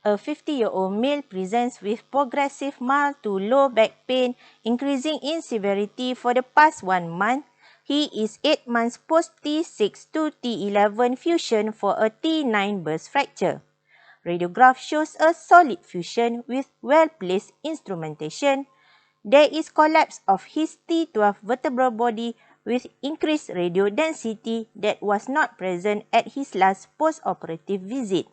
A 50-year-old male presents with progressive mild to low back pain, increasing in severity for the past 1 month. He is 8 months post T6 to T11 fusion for a T9 burst fracture. Radiograph shows a solid fusion with well-placed instrumentation. There is collapse of his T12 vertebral body with increased radio density that was not present at his last post-operative visit.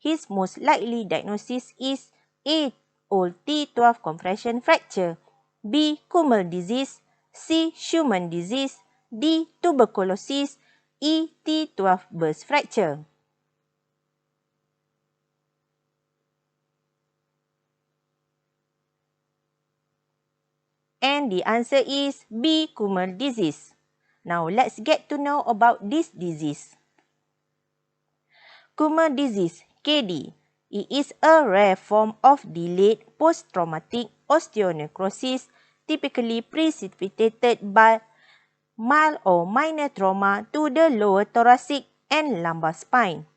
His most likely diagnosis is A. Old T12 compression fracture, B. Kummell disease, C. Schumann disease, D. Tuberculosis, E. T12 burst fracture. And the answer is B. Kummell disease. Now let's get to know about this disease. Kummell disease, KD. It is a rare form of delayed post-traumatic osteonecrosis, typically precipitated by mild or minor trauma to the lower thoracic and lumbar spine.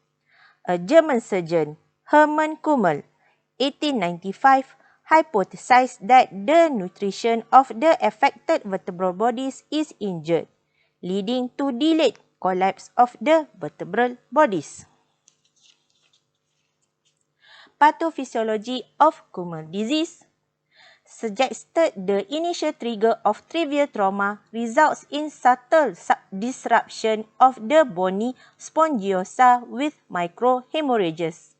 A German surgeon, Hermann Kummell, 1895, hypothesized that the nutrition of the affected vertebral bodies is injured, leading to delayed collapse of the vertebral bodies. Pathophysiology of Kummell disease suggested the initial trigger of trivial trauma results in subtle disruption of the bony spongiosa with microhemorrhages.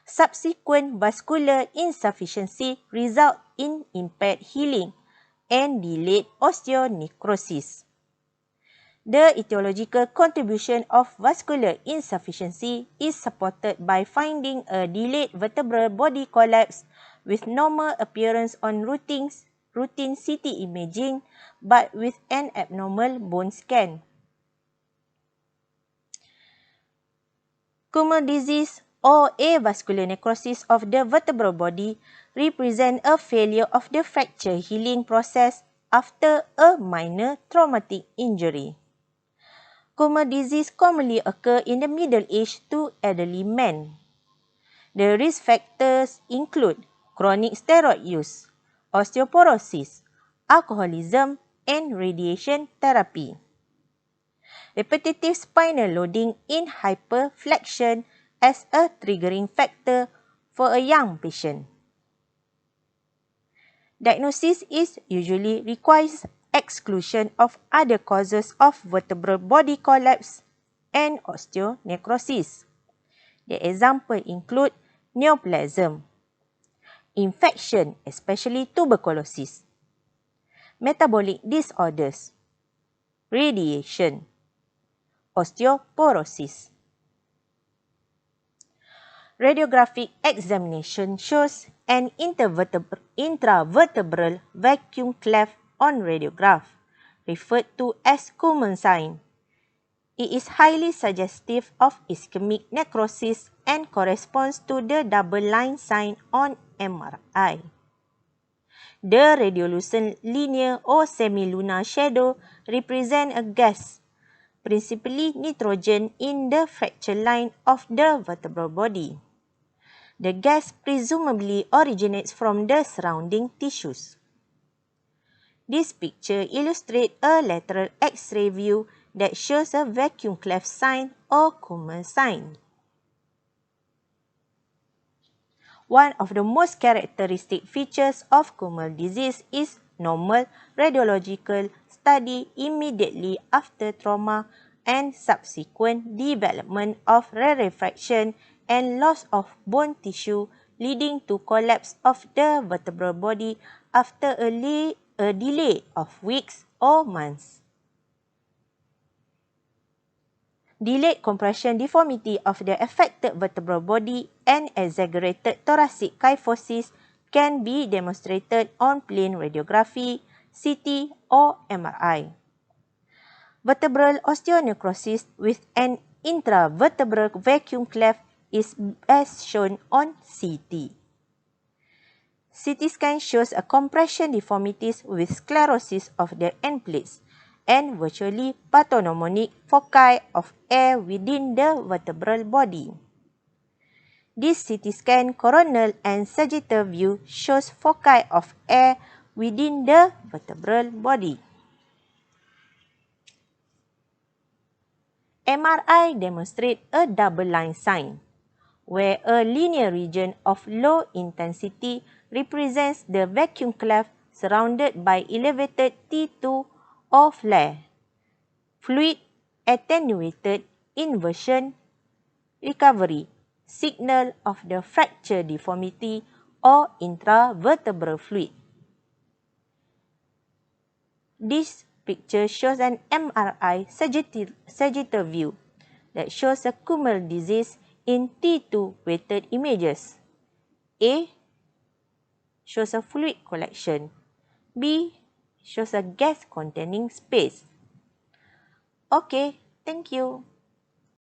Subsequent vascular insufficiency result in impaired healing and delayed osteonecrosis. The etiological contribution of vascular insufficiency is supported by finding a delayed vertebral body collapse with normal appearance on routine CT imaging but with an abnormal bone scan. Kummell disease or avascular necrosis of the vertebral body represent a failure of the fracture healing process after a minor traumatic injury. Kummell disease commonly occur in the middle-aged to elderly men. The risk factors include chronic steroid use, osteoporosis, alcoholism, and radiation therapy. Repetitive spinal loading in hyperflexion as a triggering factor for a young patient. Diagnosis is usually requires exclusion of other causes of vertebral body collapse and osteonecrosis. The example include neoplasm, infection, especially tuberculosis, metabolic disorders, radiation, osteoporosis. Radiographic examination shows an intravertebral vacuum cleft on radiograph, referred to as Kummell sign. It is highly suggestive of ischemic necrosis and corresponds to the double line sign on MRI. The radiolucent linear or semilunar shadow represent a gas, principally nitrogen, in the fracture line of the vertebral body. The gas presumably originates from the surrounding tissues. This picture illustrates a lateral X-ray view that shows a vacuum cleft sign or Kummell sign. One of the most characteristic features of Kummell disease is normal radiological study immediately after trauma and subsequent development of rarefaction and loss of bone tissue, leading to collapse of the vertebral body after a delay of weeks or months. Delayed compression deformity of the affected vertebral body and exaggerated thoracic kyphosis can be demonstrated on plain radiography, CT, or MRI. Vertebral osteonecrosis with an intravertebral vacuum cleft is as shown on CT. CT scan shows a compression deformities with sclerosis of the end plates and virtually pathognomonic foci of air within the vertebral body. This CT scan coronal and sagittal view shows foci of air within the vertebral body. MRI demonstrates a double-line sign, where a linear region of low intensity represents the vacuum cleft surrounded by elevated T2 or flare, fluid attenuated inversion recovery, signal of the fracture deformity or intravertebral fluid. This picture shows an MRI sagittal view that shows a Kummell disease in T2 weighted images. A shows a fluid collection. B shows a gas containing space. Okay, thank you.